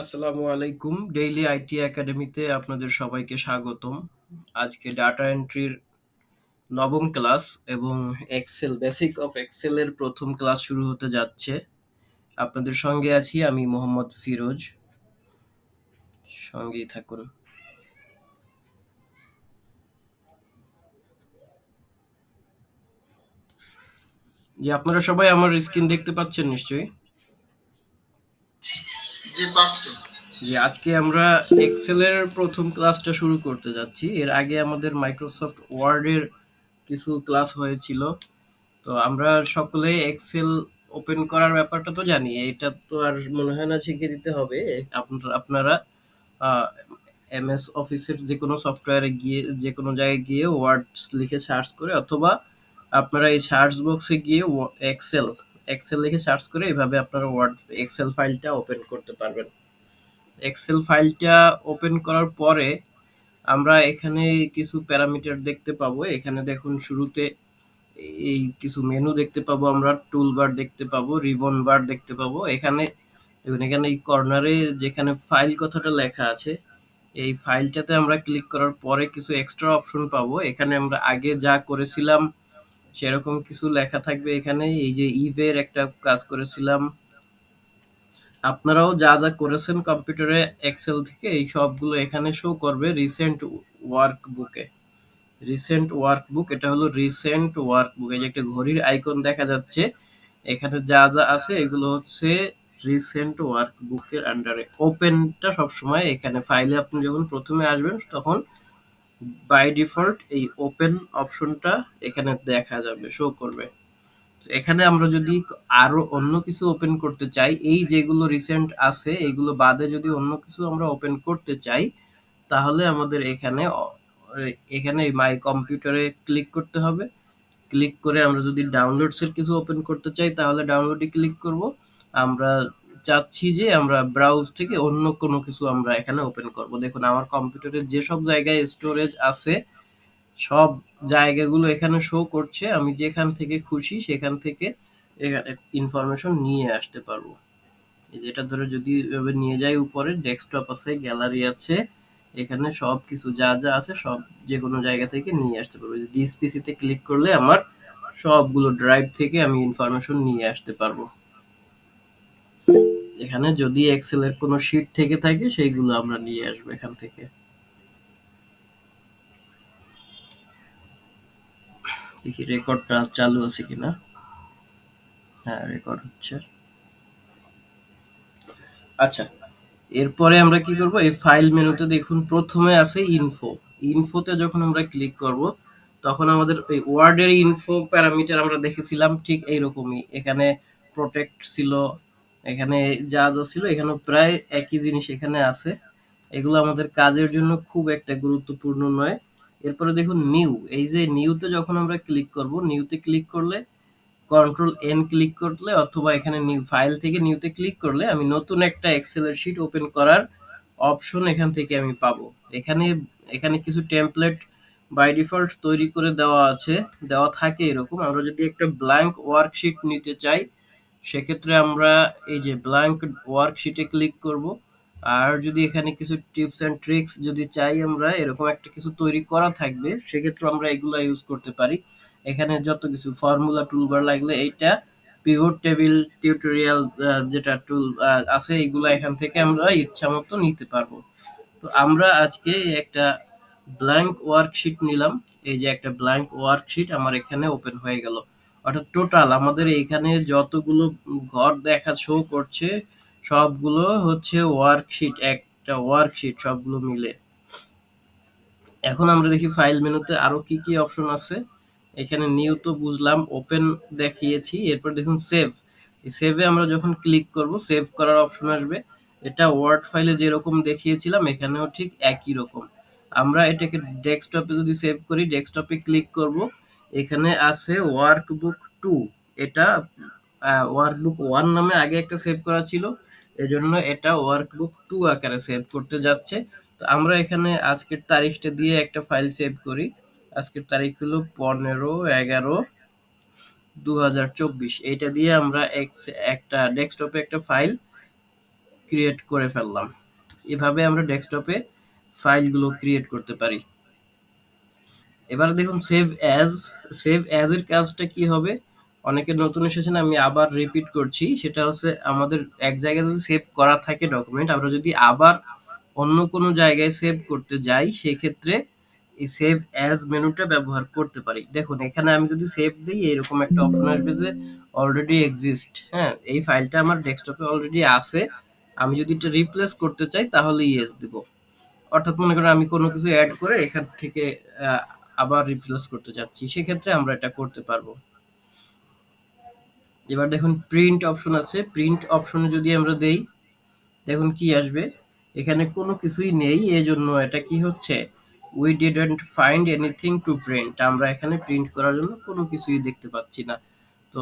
আসসালামু আলাইকুম। Daily IT একাডেমিতে আপনাদের সবাইকে স্বাগতম। আজকে ডাটা এন্ট্রির নবম ক্লাস এবং এক্সেল বেসিক অফ এক্সেল এর প্রথম ক্লাস শুরু হতে যাচ্ছে। আপনাদের সঙ্গে আছি আমি মোহাম্মদ ফিরোজ। সঙ্গেই থাকুন। যে আপনারা সবাই আমার স্ক্রিন দেখতে পাচ্ছেন নিশ্চয়ই। জি পাচ্ছি। যে আজকে আমরা এক্সেলের প্রথম ক্লাসটা শুরু করতে যাচ্ছি। এর আগে আমাদের মাইক্রোসফট ওয়ার্ডের কিছু ক্লাস হয়েছিল। তো আমরা সকলে এক্সেল ওপেন করার ব্যাপারটা তো জানি, এটা তো আর মনে হয় না শিখিয়ে দিতে হবে। আপনারা এমএস অফিসের যে কোনো সফটওয়্যারে গিয়ে যে কোনো জায়গায় গিয়ে ওয়ার্ড লিখে সার্চ করে, অথবা আপনারা এই সার্চ বক্সে গিয়ে এক্সেল এক্সেল লিখে সার্চ করে এইভাবে আপনারা ওয়ার্ড এক্সেল ফাইলটা ওপেন করতে পারবেন। এক্সেল ফাইলটা ওপেন করার পরে আমরা এখানে কিছু প্যারামিটার দেখতে পাবো। এখানে দেখুন, শুরুতে এই কিছু মেনু দেখতে পাবো, আমরা টুল বার দেখতে পাবো, রিবন বার দেখতে পাবো। এখানে দেখুন, এখানে এই কর্নারে যেখানে ফাইল কথাটা লেখা আছে, এই ফাইলটাতে আমরা ক্লিক করার পরে কিছু এক্সট্রা অপশন পাবো। এখানে আমরা আগে যা করেছিলাম সেরকম কিছু লেখা থাকবে। এখানে এই যে ইভের একটা কাজ করেছিলাম, আপনারাও যা যা করেছেন কম্পিউটারে এক্সেল থেকে এই সবগুলো এখানে শো করবে রিসেন্ট ওয়ার্কবুকে। রিসেন্ট ওয়ার্কবুক, এটা হলো রিসেন্ট ওয়ার্কবুক। এই যে একটা ঘড়ির আইকন দেখা যাচ্ছে, এখানে যা যা আছে এগুলো হচ্ছে রিসেন্ট ওয়ার্কবুকের আন্ডারে। ওপেনটা সবসময় এখানে ফাইলে আপনি যখন প্রথমে আসবেন তখন বাই ডিফল্ট এই ওপেন অপশনটা এখানে দেখা যাবে, শো করবে। এখানে আমরা যদি আরো অন্য কিছু ওপেন করতে চাই, এই যেগুলো রিসেন্ট আছে এগুলো বাদে যদি অন্য কিছু আমরা ওপেন করতে চাই, তাহলে আমাদের এখানে মাই কম্পিউটারে ক্লিক করতে হবে। ক্লিক করে আমরা যদি ডাউনলোডস এর কিছু ওপেন করতে চাই তাহলে ডাউনলোডে ক্লিক করব। আমরা চাচ্ছি যে আমরা ব্রাউজ থেকে অন্য কোনো কিছু আমরা এখানে ওপেন করব। দেখুন, আমার কম্পিউটারে যেসব জায়গায় স্টোরেজ আছে সব জায়গাগুলো এখানে শো করছে। আমি যেখান থেকে খুশি সেখান থেকে ইনফরমেশন নিয়ে আসতে পারবো। এই যেটা ধরে যদি এভাবে নিয়ে যাই, উপরে ডেস্কটপ আছে, গ্যালারি আছে, এখানে সব কিছু যা যা আছে সব যে কোনো জায়গা থেকে নিয়ে আসতে পারবো। দিস পিসিতে ক্লিক করলে আমার সবগুলো ড্রাইভ থেকে আমি ইনফরমেশন নিয়ে আসতে পারবো। এখানে যদি এক্সেল এর কোনো শিট থেকে থাকে সেইগুলো আমরা নিয়ে আসবো এখান থেকে। দেখি রেকর্ডটা চালু আছে কিনা। হ্যাঁ, রেকর্ড হচ্ছে। আচ্ছা, এরপরে আমরা কি করব, এই ফাইল মেনুতে দেখুন প্রথমে আছে ইনফো। ইনফোতে যখন আমরা ক্লিক করব তখন আমাদের এই ওয়ার্ডের ইনফো প্যারামিটার আমরা দেখেছিলাম ঠিক এইরকমই। এখানে প্রোটেক্ট ছিল, এখানে যা যা ছিল এখানে প্রায় একই জিনিস এখানে আছে। এগুলো আমাদের কাজের জন্য খুব একটা গুরুত্বপূর্ণ নয়। এরপরে দেখুন নিউ, এই যে নিউতে যখন আমরা ক্লিক করব, নিউতে ক্লিক করলে কন্ট্রোল এন ক্লিক করলে অথবা এখানে নিউ ফাইল থেকে নিউতে ক্লিক করলে আমি নতুন একটা এক্সেলের শিট ওপেন করার অপশন এখান থেকে আমি পাবো। এখানে এখানে কিছু টেমপ্লেট বাই ডিফল্ট তৈরি করে দেওয়া আছে, দেওয়া থাকে এরকম। আমরা যদি একটা ব্ল্যাঙ্ক ওয়ার্কশিট নিতে চাই সেক্ষেত্রে আমরা এই যে ব্ল্যাঙ্ক ওয়ার্কশিটে ক্লিক করব। আর যদি এখানে কিছু টিপস অ্যান্ড ট্রিক্স যদি চাই, আমরা এরকম একটা কিছু তৈরি করা থাকবে, সেক্ষেত্রে আমরা এগুলো ইউজ করতে পারি। এখানে যত কিছু ফর্মুলা টুলবার লাগলে এইটা, পিভট টেবিল টিউটোরিয়াল যেটা টুল আছে এগুলো এখান থেকে আমরা ইচ্ছা মতো নিতে পারবো। তো আমরা আজকে একটা ব্ল্যাঙ্ক ওয়ার্কশিট নিলাম। এই যে একটা ব্ল্যাঙ্ক ওয়ার্কশিট আমার এখানে ওপেন হয়ে গেল। অর্থাৎ টোটাল আমাদের এখানে যতগুলো ঘর দেখা শো করছে সবগুলো হচ্ছে ওয়ার্কশিট, একটা ওয়ার্কশিট সবগুলো মিলে। এখন আমরা দেখি ফাইল মেনুতে আরো কি কি অপশন আছে। এখানে নিউ তো বুঝলাম, ওপেন দেখিয়েছি। এরপর দেখুন সেভ। এই সেভে আমরা যখন ক্লিক করব সেভ করার অপশন আসবে। এটা ওয়ার্ড ফাইলে যেরকম দেখিয়েছিলাম এখানেও ঠিক একই রকম। আমরা এটাকে ডেস্কটপে যদি সেভ করি, ডেস্কটপে ক্লিক করব, এখানে আছে ওয়ার্কবুক টু। এটা ওয়ার্কবুক ওয়ান নামে আগে একটা সেভ করা ছিল, এজন্য এটা ওয়ার্কবুক টু আকারে সেভ করতে যাচ্ছে। তো আমরা এখানে আজকের তারিখটা দিয়ে একটা ফাইল সেভ করি। আজকের তারিখ হলো 15/11/2024। এইটা দিয়ে আমরা একটা ডেস্কটপে একটা ফাইল ক্রিয়েট করে ফেললাম। এভাবে আমরা ডেস্কটপে ফাইলগুলো ক্রিয়েট করতে পারি। এবার দেখুন সেভ অ্যাজ এর কাজটা কি হবে, অনেকে নতুন এসেছেন, আমি আবার রিপিট করছি, সেটা হচ্ছে আমাদের এক জায়গায় যদি সেভ করা থাকে ডকুমেন্ট, আমরা যদি আবার অন্য কোনো জায়গায় সেভ করতে যাই সেক্ষেত্রে এই সেভ অ্যাজ মেনুটা ব্যবহার করতে পারি। দেখুন এখানে আমি যদি সেভ দিই এরকম একটা অপশন আসবে যে অলরেডি এক্সিস্ট, হ্যাঁ এই ফাইলটা আমার ডেস্কটপে অলরেডি আছে, আমি যদি এটা রিপ্লেস করতে চাই তাহলে ইয়েস দিব। অর্থাৎ মনে করেন আমি কোনো কিছু অ্যাড করে এখান থেকে আহ, আবার রিপ্লেস করতে চাচ্ছি, সেক্ষেত্রে আমরা এটা করতে পারবো। এবার দেখুন প্রিন্ট অপশন আছে, প্রিন্ট অপশনে যদি আমরা দেই দেখুন কি আসবে, এখানে কোনো কিছুই নেই, এজন্য এটা কি হচ্ছে, we didn't find anything to print, আমরা এখানে প্রিন্ট করার জন্য কোনো কিছুই দেখতে পাচ্ছি না। তো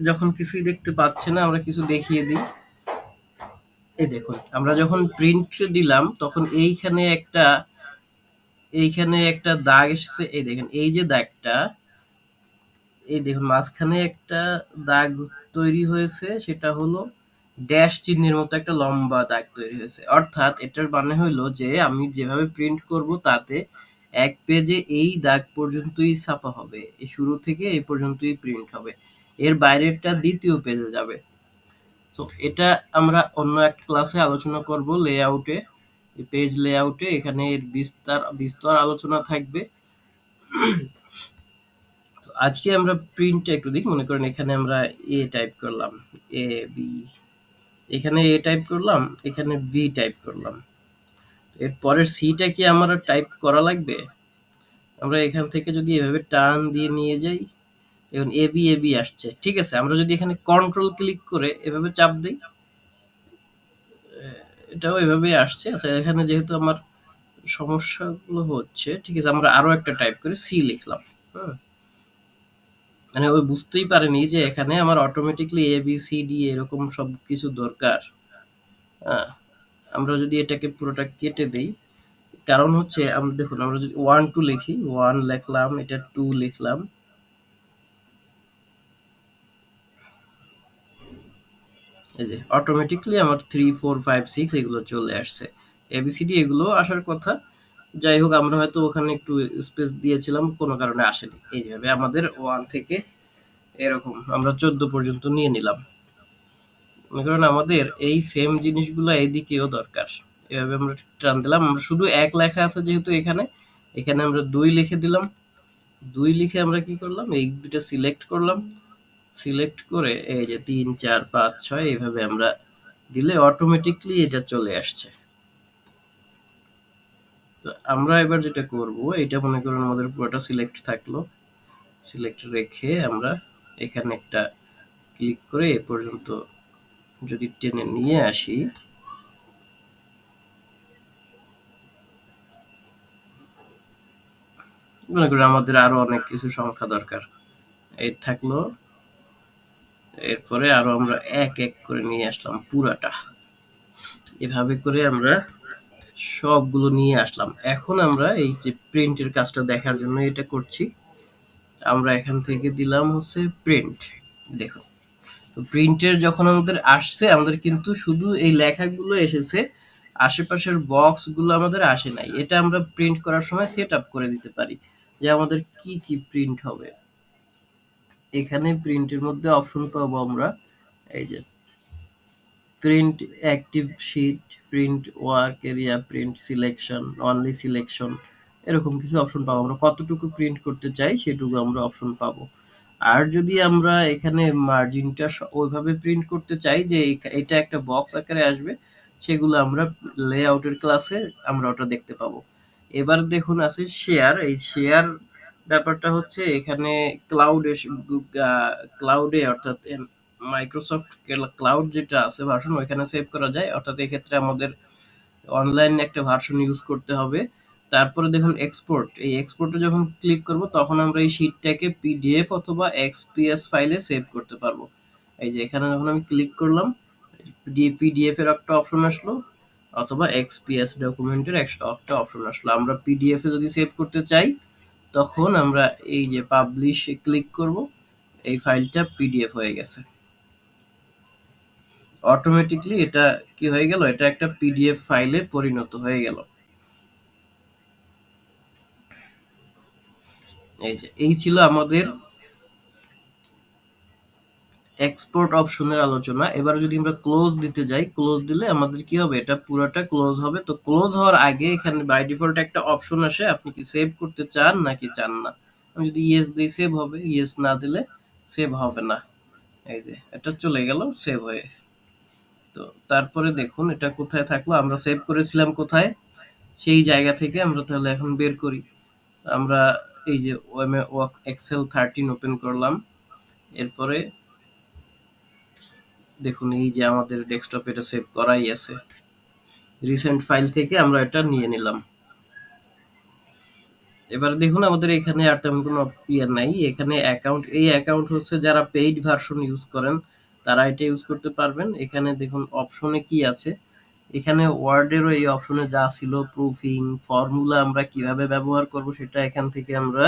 যখন কিছুই দেখতে পাচ্ছি না আমরা কিছু দেখিয়ে দিই। এই দেখুন আমরা যখন প্রিন্ট দিলাম তখন এইখানে একটা দাগ এসেছে, এই দেখেন এই যে দাগটা, এই দেখুন মাঝখানে একটা দাগ তৈরি হয়েছে, সেটা হলো ড্যাশ চিহ্নের মতো একটা লম্বা দাগ তৈরি হয়েছে। অর্থাৎ এটার মানে হইলো যে আমি যেভাবে প্রিন্ট করব তাতে এক পেজে এই দাগ পর্যন্তই ছাপা হবে, এই শুরু থেকে এই পর্যন্তই প্রিন্ট হবে, এর বাইরেরটা দ্বিতীয় পেজে যাবে। তো এটা আমরা অন্য এক ক্লাসে আলোচনা করব লেআউটে, পেজ লেআউটে, এখানে এর বিস্তার বিস্তর আলোচনা থাকবে। তো আজকে আমরা প্রিন্টটা একটু দেখি, মনে করেন এখানে আমরা এ টাইপ করলাম, এ বি, এখানে এ টাইপ করলাম, এখানে বি টাইপ করলাম, এর পরের সিটা কি আমার টাইপ করা লাগবে? আমরা এখান থেকে যদি এভাবে টান দিয়ে নিয়ে যাই, এখন এ বি আসছে, ঠিক আছে, আমরা যদি এখানে কন্ট্রোল ক্লিক করে এভাবে চাপ দিই এটাও এভাবেই আসছে। আচ্ছা এখানে যেহেতু আমার সমস্যাগুলো হচ্ছে, ঠিক আছে আমরা আরো একটা টাইপ করে সি লিখলাম। হ্যাঁ, মানে ওই বুঝতেই পারেনি যে এখানে আমার automatically A B C D এরকম সব কিছু দরকার। হ্যাঁ, আমরা যদি এটাকে পুরোটা কেটে দেই, কারণ হচ্ছে আমরা দেখুন আমরা যদি ওয়ান টু লিখি, ওয়ান লিখলাম, এটা টু লিখলাম, এই যে অটোমেটিকলি আমার থ্রি ফোর ফাইভ সিক্স এগুলো চলে আসছে, এবিসিডি এগুলো আসার কথা। যাই হোক আমরা হয়তো ওখানে একটু স্পেস দিয়েছিলাম, কোনো কারণে আসেনি। এইভাবে আমাদের ওয়ান থেকে এরকম আমরা 14 পর্যন্ত নিয়ে নিলাম। মনে করেন আমাদের এই সেম জিনিসগুলো এইদিকেও দরকার, এভাবে আমরা টান দিলাম, আমরা শুধু এক লেখা আছে যেহেতু এখানে, এখানে আমরা দুই লিখে দিলাম, দুই লিখে আমরা কি করলাম এই দুটো সিলেক্ট করলাম, সিলেক্ট করে এই যে 3 4 5 6 এইভাবে আমরা দিলে অটোমেটিকলি এটা চলে আসছে। তো আমরা এবার যেটা করব, এটা মনে করেন আমাদের পুরোটা সিলেক্ট থাকলো, সিলেক্ট রেখে আমরা এখানে একটা ক্লিক করে এ পর্যন্ত যদি টেনে নিয়ে আসি, মনে করেন আমাদের আরো অনেক কিছু সংখ্যা দরকার, এই থাকলো, এরপরে আরো আমরা এক এক করে নিয়ে আসলাম পুরাটা, এভাবে করে আমরা সবগুলো নিয়ে আসলাম। এখন আমরা এই যে প্রিন্টের কাজটা দেখার জন্য এটা করছি, আমরা এখান থেকে দিলাম হচ্ছে প্রিন্ট। দেখুন তো প্রিন্টের যখন আমাদের আসছে, আমাদের কিন্তু শুধু এই লেখাগুলো এসেছে, আশেপাশের বক্সগুলো আমাদের আসে নাই। এটা আমরা প্রিন্ট করার সময় সেট আপ করে দিতে পারি যে আমাদের কি কি প্রিন্ট হবে। এখানে প্রিন্টের মধ্যে অপশন পাবো আমরা, এই যে print active sheet, print work area, print selection, only selection, এরকম কিছু অপশন পাবো। আমরা কতটুকু প্রিন্ট করতে চাই সেটুকু আমরা অপশন পাবো। আর যদি আমরা এখানে মার্জিনটা ওইভাবে প্রিন্ট করতে চাই যে এটা একটা বক্স আকারে আসবে, সেগুলো আমরা লেআউটের ক্লাসে আমরা ওটা দেখতে পাবো। এবার দেখুন আছে শেয়ার, এই শেয়ার ব্যাপারটা হচ্ছে এখানে ক্লাউডে, ক্লাউডে অর্থাৎ মাইক্রোসফট ক্লাউড যেটা আছে ভার্সন, ওইখানে সেভ করা যায়, অর্থাৎ এক্ষেত্রে আমাদের অনলাইন একটা ভার্সন ইউজ করতে হবে। তারপরে দেখুন এক্সপোর্ট, এই এক্সপোর্টে যখন ক্লিক করব তখন আমরা এই শিটটাকে পিডিএফ অথবা এক্সপিএস ফাইলে সেভ করতে পারবো। এই যে এখানে যখন আমি ক্লিক করলাম পিডিএফ এর একটা অপশন আসলো, অথবা এক্সপিএস ডকুমেন্টের একটা অপশন আসলো। আমরা পিডিএফ এ যদি সেভ করতে চাই তখন আমরা এই যে পাবলিশ ক্লিক করব, এই ফাইলটা পিডিএফ হয়ে গেছে। অটোমেটিকলি এটা কি হয়ে গেল, এটা একটা পিডিএফ ফাইলে পরিণত হয়ে গেল। এই যে এই ছিল আমাদের এক্সপোর্ট অপশনের আলোচনা। এবার যদি আমরা ক্লোজ দিতে যাই, ক্লোজ দিলে আমাদের কি হবে, এটা পুরোটা ক্লোজ হবে। তো ক্লোজ হওয়ার আগে এখানে বাই ডিফল্ট একটা অপশন আসে, আপনি কি সেভ করতে চান নাকি চান না। আমি যদি ইয়েস দিই সেভ হবে, ইয়েস না দিলে সেভ হবে না। এই যে এটা চলে গেল সেভ হয়ে। তো তারপরে দেখুন এটা কোথায় থাকলো, আমরা সেভ করেছিলাম কোথায়, সেই জায়গা থেকে আমরা তাহলে এখন বের করি। আমরা এই যে এক্সেল 13 ওপেন করলাম, এরপরে দেখুন এই যে আমাদের ডেস্কটপে এটা সেভ করাই আছে, রিসেন্ট ফাইল থেকে আমরা এটা নিয়ে নিলাম। এবার দেখুন আমাদের এখানে আর তেমন কোনো ইয়ে নাই, এখানে অ্যাকাউন্ট, এই অ্যাকাউন্ট হচ্ছে যারা পেইড ভার্সন ইউজ করেন তারা এটা ইউজ করতে পারবেন। এখানে দেখুন অপশনে কি আছে, এখানে ওয়ার্ডেরও এই অপশনে যা ছিল প্রুফিং ফর্মুলা আমরা কিভাবে ব্যবহার করব সেটা এখান থেকে আমরা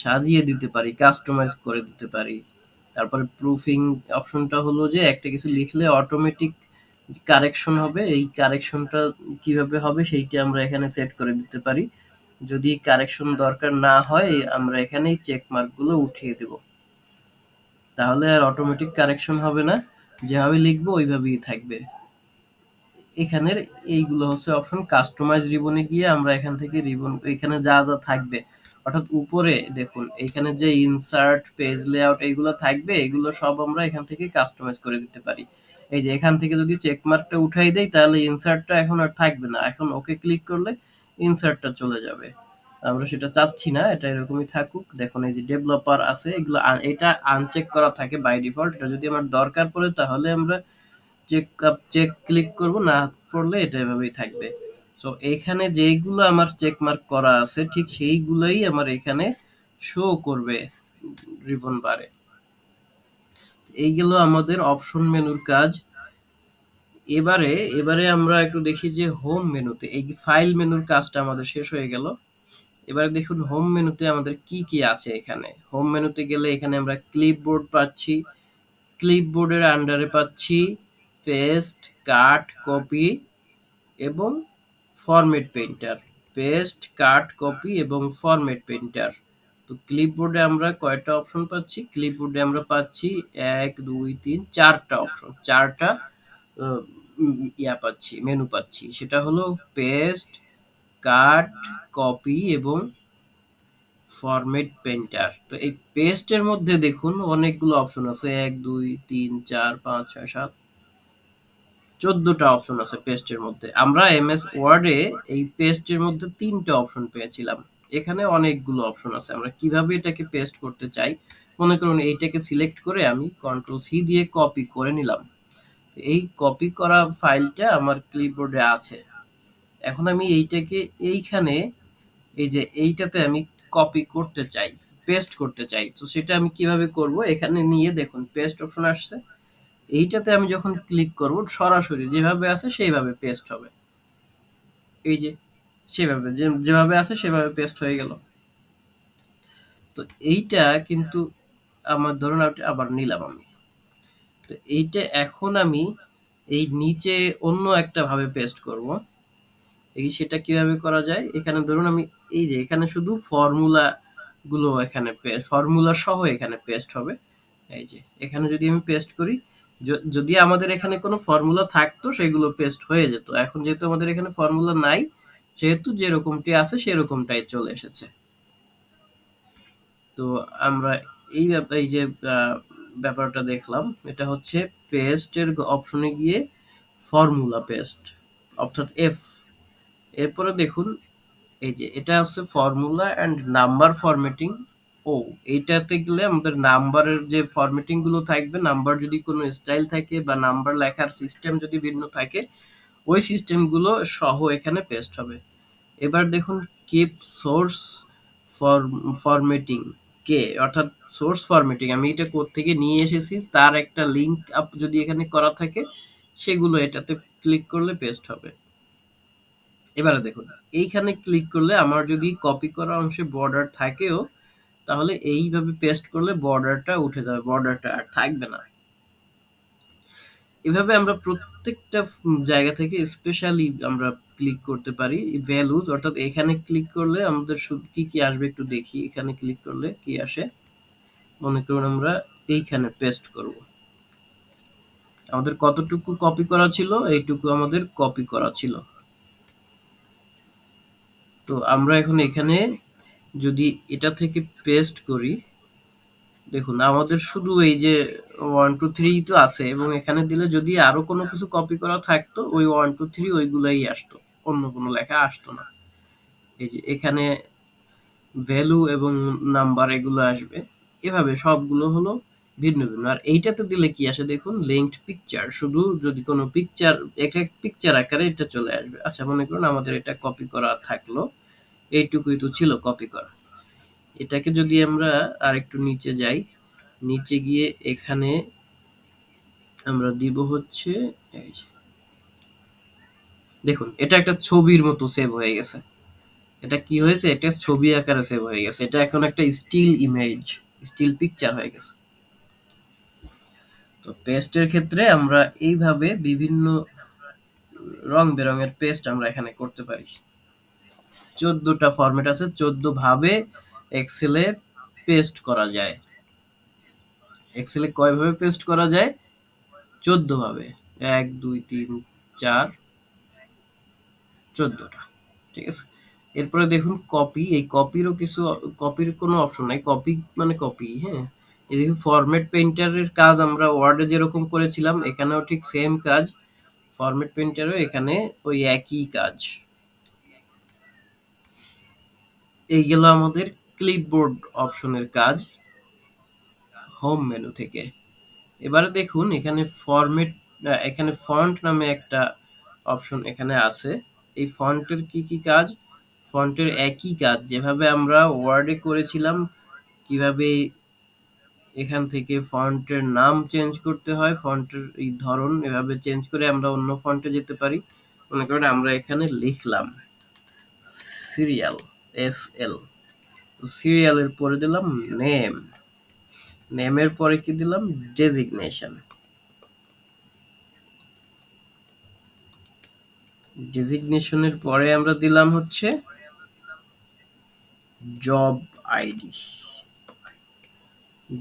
সাজিয়ে দিতে পারি, কাস্টমাইজ করে দিতে পারি। তারপরে প্রুফিং অপশনটা হলো যে একটা কিছু লিখলে অটোমেটিক কারেকশন হবে, এই কারেকশনটা কিভাবে হবে সেইটা আমরা এখানে সেট করে দিতে পারি। যদি কারেকশন দরকার না হয় আমরা এখানেই চেক মার্কগুলো উঠিয়ে দেব, তাহলে আর অটোমেটিক কারেকশন হবে না, যেভাবে লিখবো ওইভাবেই থাকবে। এখানের এইগুলো হচ্ছে অপশন। কাস্টমাইজ রিবনে গিয়ে আমরা এখান থেকে রিবন এখানে যা যা থাকবে, অর্থাৎ উপরে দেখুন এখানে যে ইনসার্ট পেজ লেআউট এইগুলো থাকবে, এগুলো সব আমরা এখান থেকে কাস্টমাইজ করে দিতে পারি। এই যে এখান থেকে যদি চেক মার্কটা উঠাই দেই তাহলে ইনসার্টটা এখন আর থাকবে না, এখন ওকে ক্লিক করলে ইনসার্টটা চলে যাবে। আমরা সেটা চাচ্ছি না, এটা এরকমই থাকুক। দেখুন এই যে ডেভেলপার আছে, এগুলো এটা আনচেক করা থাকে বাই ডিফল্ট, এটা যদি আমার দরকার পড়ে তাহলে আমরা চেক ক্লিক করব, না করলে এটা এভাবেই থাকবে। সো এখানে যেইগুলো আমার চেক মার্ক করা আছে ঠিক সেইগুলোই আমার এখানে শো করবে রিবন বারে। এই গেল আমাদের অপশন মেনুর কাজ। এবারে এবারে আমরা একটু দেখি যে হোম মেনুতে, এই ফাইল মেনুর কাজটা আমাদের শেষ হয়ে গেল। এবারে দেখুন হোম মেনুতে আমাদের কি কি আছে। এখানে হোম মেনুতে গেলে এখানে আমরা ক্লিপবোর্ড পাচ্ছি, ক্লিপবোর্ডের আন্ডারে পাচ্ছি পেস্ট, কাট, কপি এবং ফরম্যাট পেইন্টার। পেস্ট, কাট, কপি এবং ফরম্যাট পেইন্টার। তো ক্লিপবোর্ডে আমরা কয়টা অপশন পাচ্ছি, ক্লিপবোর্ডে আমরা পাচ্ছি 1 2 3 4টা অপশন, চারটা ইয়া পাচ্ছি, মেনু পাচ্ছি। সেটা হলো পেস্ট, কাট, কপি এবং ফরম্যাট পেইন্টার। তো এই পেস্টের মধ্যে দেখুন অনেকগুলো অপশন আছে, 1 2 3 4 5 6 7 14টা অপশন আছে পেস্টের মধ্যে। আমরা এমএস ওয়ার্ডে এই পেস্টের মধ্যে 3টে অপশন পেয়েছিলাম, এখানে অনেকগুলো অপশন আছে। আমরা কিভাবে এটাকে পেস্ট করতে চাই, মনে করুন এইটাকে সিলেক্ট করে আমি কন্ট্রোল সি দিয়ে কপি করে নিলাম। এই কপি করা ফাইলটা আমার ক্লিপবোর্ডে আছে। এখন আমি এইটাকে এইখানে, এই যে এইটাতে আমি কপি করতে চাই, পেস্ট করতে চাই। তো সেটা আমি কিভাবে করব, এখানে নিয়ে দেখুন পেস্ট অপশন আসছে, এইটাতে আমি যখন ক্লিক করব সরাসরি যেভাবে আছে সেইভাবে পেস্ট হবে। এই যে সেভাবে যেভাবে আছে সেভাবে পেস্ট হয়ে গেল। তো এইটা কিন্তু আমার ধরুন আবার নিলাম আমি, তো এইটা এখন আমি এই নিচে অন্য একটা ভাবে পেস্ট করব। এই সেটা কিভাবে করা যায়, এখানে ধরুন আমি এই যে এখানে শুধু ফর্মুলা গুলো, এখানে ফর্মুলা সহ এখানে পেস্ট হবে। এই যে এখানে যদি আমি পেস্ট করি, যদি আমাদের এখানে কোনো ফর্মুলা থাকতো সেগুলো পেস্ট হয়ে যেত। এখন যেহেতু আমাদের এখানে ফর্মুলা নাই, সেহেতু যেরকমটি আছে সেরকমটাই চলে এসেছে। তো আমরা এই যে ব্যাপারটা দেখলাম, এটা হচ্ছে পেস্টের অপশনে গিয়ে ফর্মুলা পেস্ট, অর্থাৎ এফ। এরপরে দেখুন এই যে এটা হচ্ছে ফর্মুলা অ্যান্ড নাম্বার ফরম্যাটিং। ও, এইটাতে গেলে আমাদের নাম্বারের যে ফরম্যাটিং গুলো থাকবে, নাম্বার যদি কোনো স্টাইল থাকে বা নাম্বার লেখার সিস্টেম যদি ভিন্ন থাকে, ওই সিস্টেমগুলো সহ এখানে পেস্ট হবে। এবার দেখুন কিপ সোর্স ফরম্যাটিং কে, অর্থাৎ সোর্স ফরম্যাটিং আমি এটা থেকে নিয়ে এসেছি তার একটা লিঙ্ক আপ যদি এখানে করা থাকে, সেগুলো এটাতে ক্লিক করলে পেস্ট হবে। এবারে দেখুন এইখানে ক্লিক করলে আমার যদি কপি করা অংশে বর্ডার থাকেও, তাহলে এইভাবে পেস্ট করলে বর্ডারটা উঠে যাবে, বর্ডারটা আর থাকবে না। এভাবে আমরা প্রত্যেকটা জায়গা থেকে স্পেশালি আমরা ক্লিক করতে পারি ভ্যালুজ, অর্থাৎ এখানে ক্লিক করলে আমাদের কি কি আসবে একটু দেখি। এখানে ক্লিক করলে কি আসে, মনে করুন আমরা এইখানে পেস্ট করব। আমাদের কতটুকু কপি করা ছিল, এইটুকু আমাদের কপি করা ছিল। তো আমরা এখন এখানে যদি এটা থেকে পেস্ট করি, দেখুন আমাদের শুধু এই যে 1 2 3 তো আছে, এবং এখানে দিলে যদি আরো কোনো কিছু কপি করা থাকতো ওই 1 2 3 ওইগুলাই আসতো, অন্য কোনো লেখা আসতো না। এই যে এখানে ভ্যালু এবং নাম্বার এগুলো আসবে, এভাবে সবগুলো হলো ভিন্ন ভিন্ন। আর এইটাতে দিলে কি আসে দেখুন, লিঙ্কড পিকচার, শুধু যদি কোনো পিকচার, একটা পিকচার আকারে এটা চলে আসবে। আচ্ছা মনে করুন আমাদের এটা কপি করা থাকলো, এইটুকুই তো ছিল কপি করা। এটাকে যদি আমরা আর একটু নিচে যাই, নিচে গিয়ে এখানে আমরা দিব হচ্ছে এই যে, দেখুন এটা একটা ছবির মতো সেভ হয়ে গেছে। এটা কি হয়েছে, একটা ছবি আকারে সেভ হয়ে গেছে, এটা এখন একটা স্টিল ইমেজ, স্টিল পিকচার হয়ে গেছে। তো পেস্টের ক্ষেত্রে আমরা এইভাবে বিভিন্ন রং বেরঙের পেস্ট আমরা এখানে করতে পারি। 14টা ফরম্যাট আছে, 14 ভাবে এক্সেলে পেস্ট করা যায়। এক্সেলে কয়ভাবে পেস্ট করা যায়, 14 ভাবে, 1 2 3 4, 14টা। ঠিক আছে। এরপরে দেখুন কপি, এই কপিরও কিছু, কপির কোনো অপশন নাই, কপি মানে কপি, হ্যাঁ। এই দেখুন ফরম্যাট পেইন্টারের কাজ আমরা ওয়ার্ডে যেরকম করেছিলাম এখানেও ঠিক সেম কাজ, ফরম্যাট পেইন্টারও এখানে ওই একই কাজ। এই গেল আমাদের ক্লিপবোর্ড অপশনের কাজ হোম মেনু থেকে। এবারে দেখুন এখানে ফরম্যাট, এখানে ফন্ট নামে একটা অপশন এখানে আছে। এই ফন্টের কি কি কাজ, ফন্টের একই কাজ যেভাবে আমরা ওয়ার্ডে করেছিলাম, কিভাবে এখান থেকে ফন্টের নাম চেঞ্জ করতে হয়, ফন্টের এই ধরন এভাবে চেঞ্জ করে আমরা অন্য ফন্টে যেতে পারি। মনে করেন আমরা এখানে লিখলাম সিরিয়াল, SL, তো সিরিয়ালের পরে দিলাম নেম, নেমের পরে কি দিলাম ডেজিগনেশন, ডেজিগনেশনের পরে আমরা দিলাম হচ্ছে জব আইডি,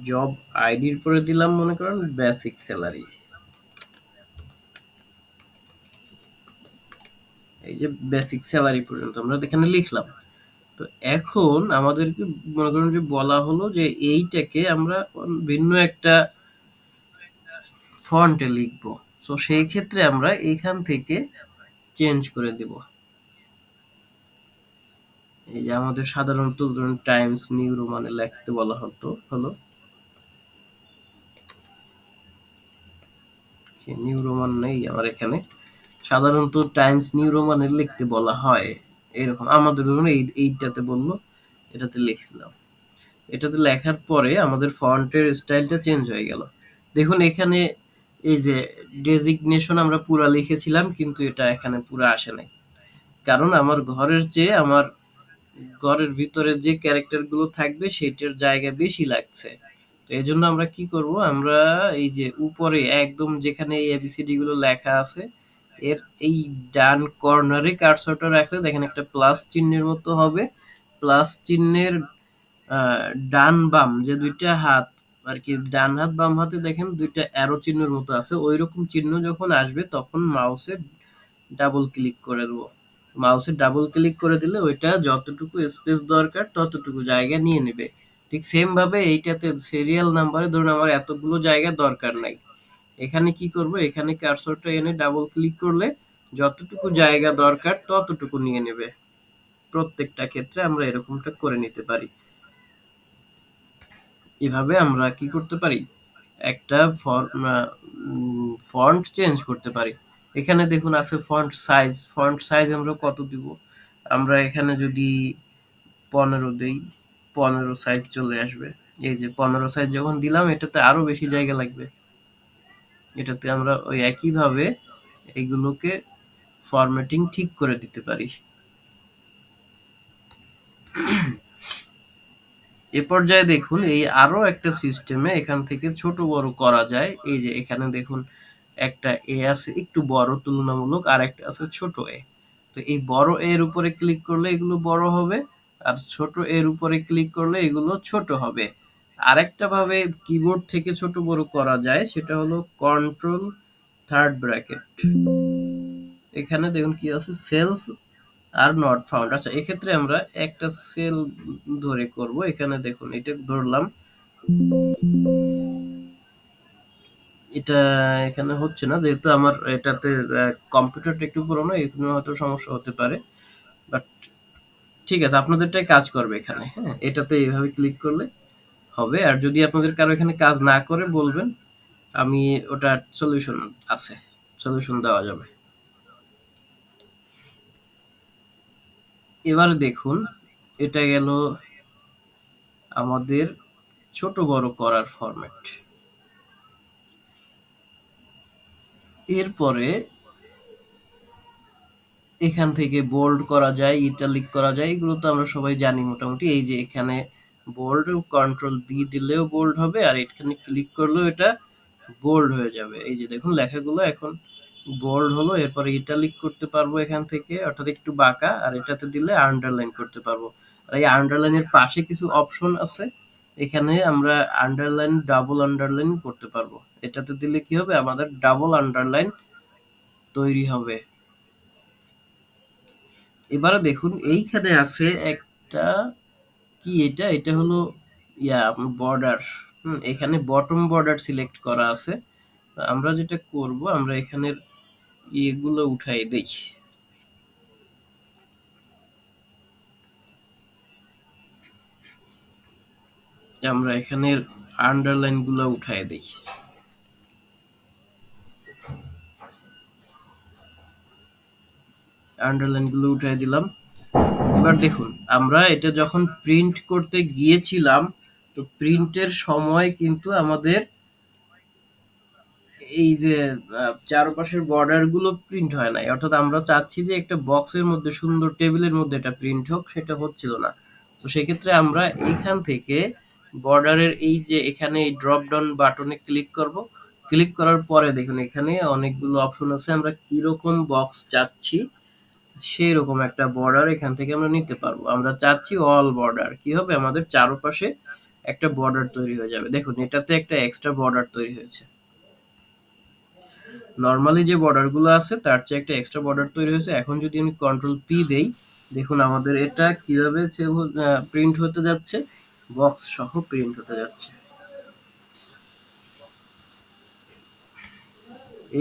জব আইডির পরে দিলাম মনে করেন বেসিক স্যালারি। এই যে বেসিক স্যালারি পর্যন্ত আমরা এখানে লিখলাম। তো এখন আমাদেরকে মনে করেন যে বলা হলো যে এইটাকে আমরা ভিন্ন একটা ফন্টে লিখবো, সো সেই ক্ষেত্রে আমরা এইখান থেকে চেঞ্জ করে দেব। এই যে আমাদের সাধারণত ধরুন টাইমস নিউ রোমানে লিখতে বলা হলো নিউ রোমান নেই আমার এখানে, সাধারণত টাইমস নিউ রোমানে লিখতে বলা হয় এরকম। আমাদের ধরুন এইটাতে বললো, এটাতে লিখলাম। এটাতে লেখার পরে আমাদের ফন্টের স্টাইলটা চেঞ্জ হয়ে গেল। দেখুন এখানে এই যে ডেজিগনেশন আমরা পুরা লিখেছিলাম কিন্তু এটা এখানে পুরা আসে নাই, কারণ আমার ঘরের চেয়ে আমার ঘরের ভিতরে যে ক্যারেক্টার গুলো থাকবে সেটার জায়গা বেশি লাগছে। তো এই জন্য আমরা কি করব, আমরা এই যে উপরে একদম যেখানে এই এবিসিডি গুলো লেখা আছে এর এই ডান কর্নারে কার্সরটা রাখলে দেখেন একটা প্লাস চিহ্নের মতো হবে। প্লাস চিহ্নের ডান বাম যে দুইটা হাত আর কি, ডান হাত বাম হাতে দেখেন দুইটা অ্যারো চিহ্নের মতো আছে, ওই রকম চিহ্ন যখন আসবে তখন মাউসে ডাবল ক্লিক করে দেবো। মাউসে ডাবল ক্লিক করে দিলে ওইটা যতটুকু স্পেস দরকার ততটুকু জায়গা নিয়ে নেবে। ঠিক সেম ভাবে এইটাতে সিরিয়াল নাম্বারে ধরুন আমার এতগুলো জায়গা দরকার নাই, এখানে কি করব, এখানে কার্সরটা এনে ডাবল ক্লিক করলে যতটুকু জায়গা দরকার ততটুকু নিয়ে নেবে। প্রত্যেকটা ক্ষেত্রে আমরা এরকমটা করে নিতে পারি। এভাবে আমরা কি করতে পারি, একটা ফন্ট চেঞ্জ করতে পারি। এখানে দেখুন আছে ফন্ট সাইজ, ফন্ট সাইজ আমরা কত দিব, আমরা এখানে যদি 15 দেই, 15 সাইজ চলে আসবে। এই যে 15 সাইজ যখন দিলাম এটাতে আরো বেশি জায়গা লাগবে, এটাতে আমরা ওই একইভাবে এগুলোকে ফরম্যাটিং ঠিক করে দিতে পারি। এ পর্যায়ে দেখুন এই আরো একটা সিস্টেমে এখান থেকে ছোট বড় করা যায়। এই যে এখানে দেখুন একটা এ আছে একটু বড় তুলনামূলক, আর একটা আছে ছোট এ। তো এই বড় এর উপরে ক্লিক করলে এগুলো বড় হবে, আর ছোট এর উপরে ক্লিক করলে এগুলো ছোট হবে। আরেকটা ভাবে কিবোর্ড থেকে ছোট বড় করা যায়, সেটা হলো কন্ট্রোল থার্ড ব্র্যাকেট। এখানে দেখুন কি আছে, সেলস আর নট ফাউন্ড। আচ্ছা, এক্ষেত্রে আমরা একটা সেল ধরে করব। এখানে দেখুন এটা ধরলাম, এটা এখানে হচ্ছে না যেহেতু আমার এটাতে কম্পিউটারটা একটু পুরোনো, এই জন্য হয়তো সমস্যা হতে পারে। বাট ঠিক আছে, আপনাদেরটাই কাজ করবে এখানে। হ্যাঁ, এটাতে এইভাবে ক্লিক করলে হবে। আর যদি আপনাদের কারো এখানে কাজ না করে বলবেন, আমি ওটা সলিউশন আছে, সলিউশন দেওয়া যাবে। এবারে দেখুন, এটা গেল আমাদের ছোট বড় করার ফরম্যাট। এরপরে এখান থেকে বোল্ড করা যায়, ইটালিক করা যায়, এগুলো তো আমরা সবাই জানি মোটামুটি। এই যে এখানে বোল্ড, কন্ট্রোল বি দিলেও বোল্ড হবে, আর এখানে ক্লিক করলেও এটা বোল্ড হয়ে যাবে। এই যে দেখুন লেখাগুলো এখন বোল্ড হলো। এরপরে ইটালিক করতে পারবো এখান থেকে, অর্থাৎ একটু বাঁকা, আর এটাতে দিলে আন্ডারলাইন করতে পারবো। আর এই আন্ডারলাইনের পাশে কিছু অপশন আছে, এখানে আমরা আন্ডারলাইন, ডাবল আন্ডারলাইন করতে পারবো। এটাতে দিলে কি হবে, আমাদের ডাবল আন্ডারলাইন তৈরি হবে। এবারে দেখুন এইখানে আছে একটা, কি এটা, এটা হলো বর্ডার। এখানে বটম বর্ডার সিলেক্ট করা আছে। আমরা যেটা করব, আমরা এখানের ইয়েগুলো উঠাই দেই, আমরা এখানের আন্ডারলাইন গুলো উঠাই দেই। আন্ডারলাইন গুলো উঠাই দিলাম। এবার দেখুন, আমরা এটা যখন প্রিন্ট করতে গিয়েছিলাম, তো প্রিন্টের সময় কিন্তু আমাদের এই যে চারপাশের বর্ডার গুলো প্রিন্ট হয় নাই। অর্থাৎ আমরা চাচ্ছি যে একটা বক্সের মধ্যে, সুন্দর টেবিলের মধ্যে এটা প্রিন্ট হোক, সেটা হচ্ছিল না। তো সেক্ষেত্রে আমরা এখান থেকে বর্ডারের এই যে এখানে এই ড্রপ ডাউন বাটনে ক্লিক করব। ক্লিক করার পরে দেখুন এখানে অনেকগুলো অপশন আছে, আমরা কিরকম বক্স চাচ্ছি সেই রকম একটা বর্ডার এখান থেকে আমরা নিতে পারবো। আমরা চাচ্ছি অল বর্ডার, কি হবে, আমাদের চারপাশে একটা বর্ডার তৈরি হয়ে যাবে। দেখুন এটাতে একটা এক্সট্রা বর্ডার তৈরি হয়েছে। নর্মালি যে বর্ডার গুলো আছে তার চেয়ে একটা এক্সট্রা বর্ডার তৈরি হয়েছে। এখন যদি আমি কন্ট্রোল পি দেই, দেখুন আমাদের এটা কিভাবে প্রিন্ট হতে যাচ্ছে, বক্স সহ প্রিন্ট হতে যাচ্ছে।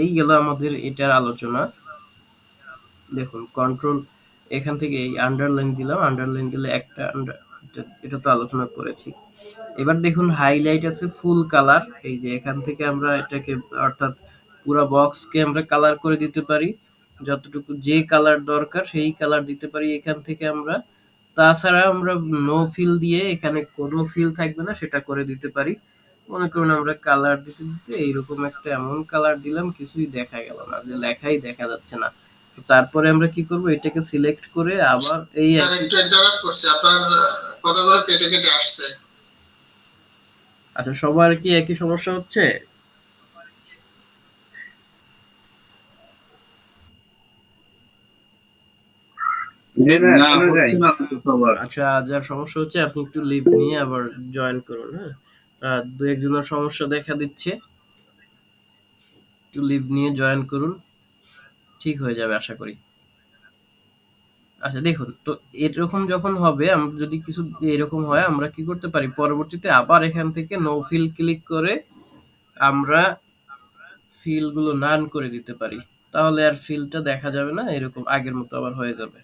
এই গেল আমাদের এটার আলোচনা। দেখুন কন্ট্রোল, এখান থেকে এই আন্ডারলাইন দিলাম, আন্ডারলাইন দিলে একটা এটা তো আলোচনা করেছি। এবার দেখুন হাইলাইট আছে, ফুল কালার। এই যে এখান থেকে আমরা এটাকে, অর্থাৎ পুরো বক্সকে আমরা কালার করে দিতে পারি, যতটুকু যে কালার দরকার সেই কালার দিতে পারি এখান থেকে আমরা। তাছাড়া আমরা নো ফিল দিয়ে, এখানে কোনো ফিল থাকবে না সেটা করে দিতে পারি। মনে করুন আমরা কালার দিতে দিতে এইরকম একটা এমন কালার দিলাম, কিছুই দেখা গেল না, যে লেখাই দেখা যাচ্ছে না। তো তারপরে আমরা কি করব, এটাকে সিলেক্ট করে আবার এই একটু ইন্টারাপ্ট করছে, আপনার কথাগুলো কেটে কেটে আসছে। আচ্ছা, সবার কি একই সমস্যা হচ্ছে? জি ভাইয়া না, শোনা যায়। হচ্ছে না তো সবার। আচ্ছা, যার সমস্যা হচ্ছে আপনি একটু লিভ নিয়ে আবার জয়েন করুন। হ্যাঁ, দু একজনের সমস্যা দেখা দিচ্ছে, একটু লিভ নিয়ে জয়েন করুন, ঠিক হয়ে যাবে আশা করি। আচ্ছা দেখুন, তো এরকম যখন হবে, আমরা যদি কিছু এরকম হয়, আমরা কি করতে পারি, পরবর্তীতে আবার এখান থেকে নো ফিল ক্লিক করে আমরা ফিল গুলো নান করে দিতে পারি। তাহলে আর ফিলটা দেখা যাবে না, এরকম আগের মতো আবার হয়ে যাবে।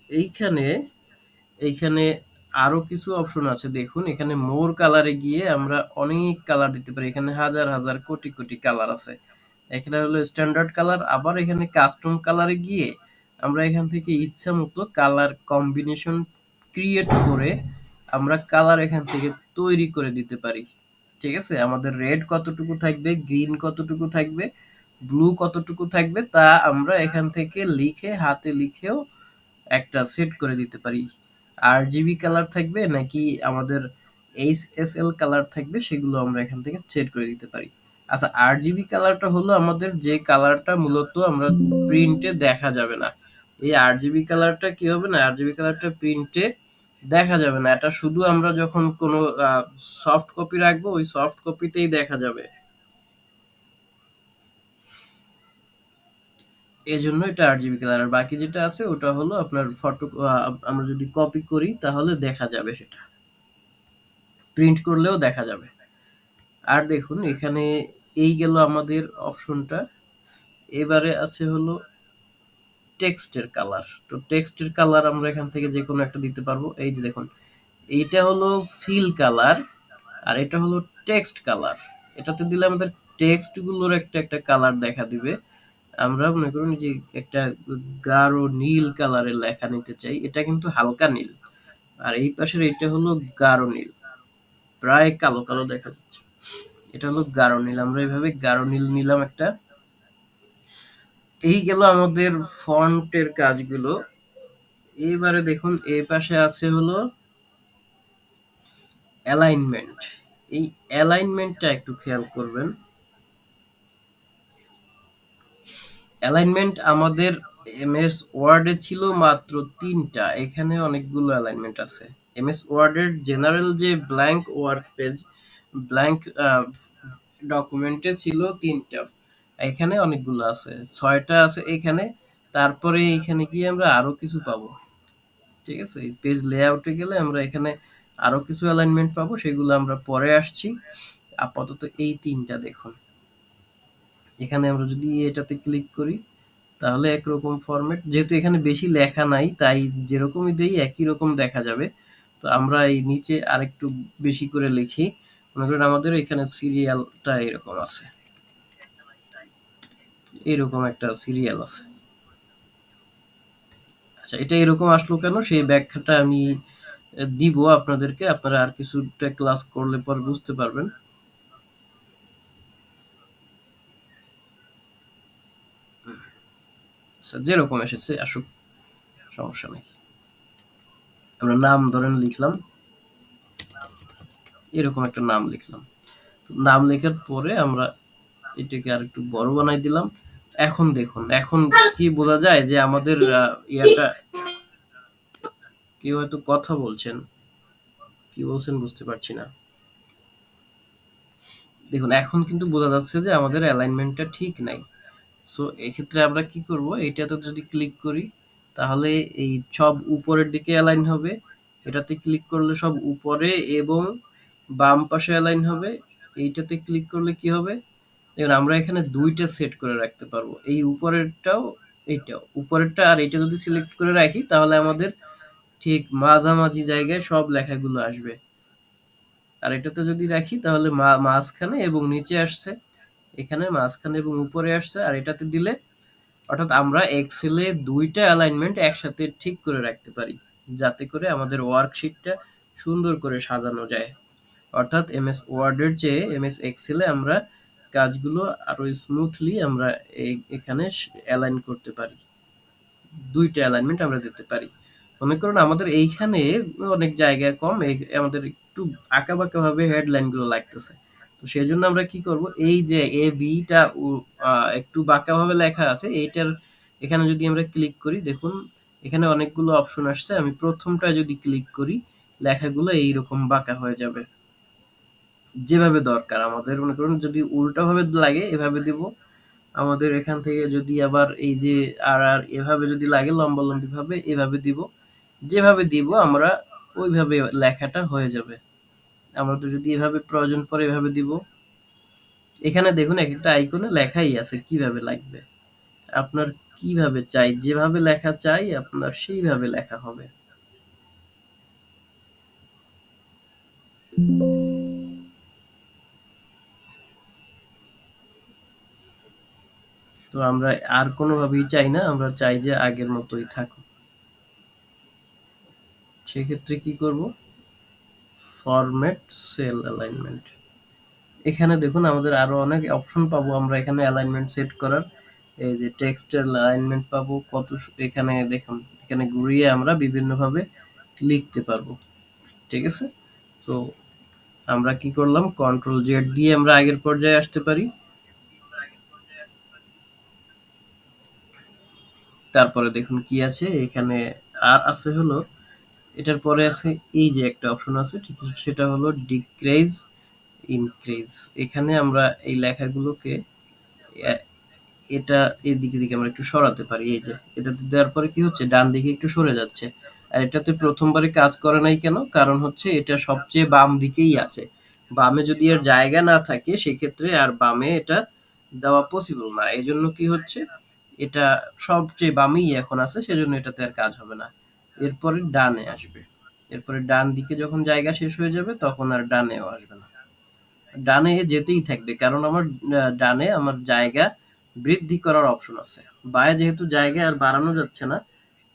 এইখানে এইখানে আরো কিছু অপশন আছে। দেখুন এখানে মোর কালারে গিয়ে আমরা অনেক কালার দিতে পারি। এখানে হাজার হাজার কোটি কোটি কালার আছে। এখানে হলো স্ট্যান্ডার্ড কালার, আবার এখানে কাস্টম কালারে গিয়ে আমরা এখান থেকে ইচ্ছা মতো কালার কম্বিনেশন ক্রিয়েট করে আমরা কালার এখান থেকে তৈরি করে দিতে পারি। ঠিক আছে, আমাদের রেড কতটুকু থাকবে, গ্রিন কতটুকু থাকবে, ব্লু কতটুকু থাকবে, তা আমরা এখান থেকে লিখে, হাতে লিখেও একটা সেট করে দিতে পারি। আর জিবি কালার থাকবে নাকি আমাদের এইচএসএল কালার থাকবে, সেগুলো আমরা এখান থেকে সেট করে দিতে পারি। আচ্ছা, আরজিবি কালারটা হলো আমাদের যে কালারটা মূলত আমরা প্রিন্টে দেখা যাবে না। এই আরজিবি কালারটা কি হবে না, আরজিবি কালারটা প্রিন্টে দেখা যাবে না, এটা শুধু আমরা যখন কোনো সফট কপি রাখবো ওই সফট কপিতেই দেখা যাবে। এই জন্য এটা আরজিবি কালার। আর বাকি যেটা আছে ওটা হলো আপনার ফটো, আমরা যদি কপি করি তাহলে দেখা যাবে, সেটা প্রিন্ট করলেও দেখা যাবে। আর দেখুন এখানে এই গেল আমাদের অপশনটা। এবারে আছে হলো টেক্সটের কালার। তো টেক্সটের কালার আমরা এখান থেকে যে কোনো একটা দিতে পারবো। এই যে দেখুন, এইটা হলো ফিল কালার আর এটা হলো টেক্সট কালার। এটাতে দিলে আমাদের টেক্সট গুলোর একটা একটা কালার দেখা দিবে। আমরা মনে করুন যে একটা গাঢ় নীল কালারের লেখা নিতে চাই, এটা কিন্তু হালকা নীল। আর এই পাশের এটা হলো গাঢ় নীল, প্রায় কালো কালো দেখা যাচ্ছে। এটা হলো গাঢ় নীল, আমরা এইভাবে গাঢ় নীল নিলাম একটা। এই গেল আমাদের ফন্টের কাজগুলো। এবারে দেখুন এই পাশে আছে হলো অ্যালাইনমেন্ট। এই অ্যালাইনমেন্টটা একটু খেয়াল করবেন। অ্যালাইনমেন্ট আমাদের এমএস ওয়ার্ডে ছিল মাত্র ৩টা, এখানে অনেকগুলো অ্যালাইনমেন্ট আছে। এমএস ওয়ার্ডের জেনারেল যে ব্ল্যাঙ্ক ওয়ার্ক পেজ, ব্ল্যাঙ্ক ডকুমেন্টে ছিল ৩টা, এখানে অনেকগুলো আছে, ৬টা আছে এখানে। তারপরে এখানে গিয়ে আমরা আরো কিছু পাবো। ঠিক আছে, এই পেজ লেআউটে গেলে আমরা এখানে আরো কিছু অ্যালাইনমেন্ট পাবো, সেগুলো আমরা পরে আসছি। আপাতত এই ৩টা দেখুন। এখানে আমরা যদি এটাতে ক্লিক করি তাহলে একরকম ফরম্যাট, যেহেতু এখানে বেশি লেখা নাই তাই যেরকমই দেই একই রকম দেখা যাবে। তো আমরা এই নিচে আরেকটু বেশি করে লিখি। মনে করেন আমাদের এখানে সিরিয়ালটা এরকম আছে, এরকম একটা সিরিয়াল আছে। আচ্ছা, এটা এরকম আসলো কেন সেই ব্যাখ্যাটা আমি দিব আপনাদেরকে, আপনারা আর কিছুটা ক্লাস করলে পর বুঝতে পারবেন। আচ্ছা, যেরকম এসেছে আসুক, সমস্যা নেই। আমরা নাম ধরেন লিখলাম, এরকম একটা নাম লিখলাম। নাম লেখার পরে আমরা এটাকে আর একটু বড় বানাই দিলাম। এখন দেখুন, এখন কি বোঝা যায় যে আমাদের ইয়াটা, কেউ হয়তো কথা বলছেন, কি বলছেন বুঝতে পারছি না। দেখুন এখন কিন্তু বোঝা যাচ্ছে যে আমাদের অ্যালাইনমেন্টটা ঠিক নাই। সো এক্ষেত্রে আমরা কি করব, এইটাতে যদি ক্লিক করি তাহলে এই সব উপরের দিকে অ্যালাইন হবে। এটাতে ক্লিক করলে সব উপরে এবং বাম পাশে অ্যালাইন হবে। এইটাতে ক্লিক করলে কি হবে, দেখুন আমরা এখানে ২টা সেট করে রাখতে পারবো, এই উপরেরটাও এইটাও। উপরেরটা আর এইটা যদি সিলেক্ট করে রাখি তাহলে আমাদের ঠিক মাঝামাঝি জায়গায় সব লেখাগুলো আসবে। আর এটাতে যদি রাখি তাহলে মাঝখানে এবং নিচে আসছে, এখানে মাঝখানে এবং উপরে আসছে। আর এটাতে দিলে অর্থাৎ আমরা এক্সেলে ২টা অ্যালাইনমেন্ট একসাথে ঠিক করে রাখতে পারি, যাতে করে আমাদের ওয়ার্কশিটটা সুন্দর করে সাজানো যায়। অর্থাৎ এমএস ওয়ার্ডের চেয়ে এমএস এক্সেলে আমরা কাজগুলো আরো স্মুথলি আমরা এখানে অ্যালাইন করতে পারি। ২টা অ্যালাইনমেন্ট আমরা দিতে পারি। মনে করুন আমাদের এইখানে অনেক জায়গা কম, আমাদের একটু আঁকাবাঁকা ভাবে হেডলাইন গুলো লাগতেছে। তো সেজন্য আমরা কি করব, এই যে এ বিটা একটু বাঁকা ভাবে লেখা আছে, এইটার এখানে যদি আমরা ক্লিক করি দেখুন এখানে অনেকগুলো অপশন আসছে। আমি প্রথমটা যদি ক্লিক করি লেখাগুলো এইরকম বাঁকা হয়ে যাবে, যেভাবে দরকার আমাদের। মনে করুন যদি উল্টা ভাবে লাগে এভাবে দিব আমাদের, এখান থেকে যদি আবার এই যে আর আর এভাবে যদি লাগে লম্বা লম্বি ভাবে এভাবে দিব, যেভাবে দিব আমরা ওইভাবে লেখাটা হয়ে যাবে। আমরা তো যদি এভাবে প্রয়োজন পড়ে এভাবে দিব। এখানে দেখুন এক একটা আইকনে লেখাই আছে কিভাবে লাগবে। আপনার কিভাবে চাই, যেভাবে লেখা চাই আপনার সেইভাবে লেখা হবে। তো আমরা আর কোনোভাবেই চাই না, আমরা চাই যে আগের মতোই থাকুক। সেক্ষেত্রে কি করব, ফরম্যাট সেল অ্যালাইনমেন্ট। এখানে দেখুন আমাদের আরো অনেক অপশন পাবো আমরা এখানে অ্যালাইনমেন্ট সেট করার। এই যে টেক্সটের অ্যালাইনমেন্ট পাবো কত, এখানে দেখুন এখানে ঘুরিয়ে আমরা বিভিন্নভাবে লিখতে পারবো। ঠিক আছে, সো আমরা কি করলাম, কন্ট্রোল জেড দিয়ে আমরা আগের পর্যায়ে আসতে পারি। তারপরে দেখুন কি আছে এখানে, আর আছে হলো এটার পরে আছে এই যে একটা অপশন আছে, ঠিক আছে, সেটা হলো ডিক্রিজ ইনক্রিজ। এখানে আমরা এই লেখাগুলোকে এটা এদিকে দিকে আমরা একটু সরাতে পারি। এই যে এটাতে দেওয়ার পরে কি হচ্ছে, ডান দিকে একটু সরে যাচ্ছে। আর এটাতে প্রথমবারে কাজ করে নাই কেন, কারণ হচ্ছে এটা সবচেয়ে বাম দিকেই আছে। বামে যদি আর জায়গা না থাকে সেক্ষেত্রে আর বামে এটা দেওয়া পসিবল না। এই জন্য কি হচ্ছে, এটা সবচেয়ে বামেই এখন আছে, সেজন্য এটাতে আর কাজ হবে না। এরপরে ডানে আসবে। এরপরে ডান দিকে যখন জায়গা শেষ হয়ে যাবে তখন আর ডানেও আসবে না। ডানে যেতেই থাকবে, কারণ আমার ডানে আমার জায়গা বৃদ্ধি করার অপশন আছে। বায়ে যেহেতু জায়গা আর বাড়ানো যাচ্ছে না,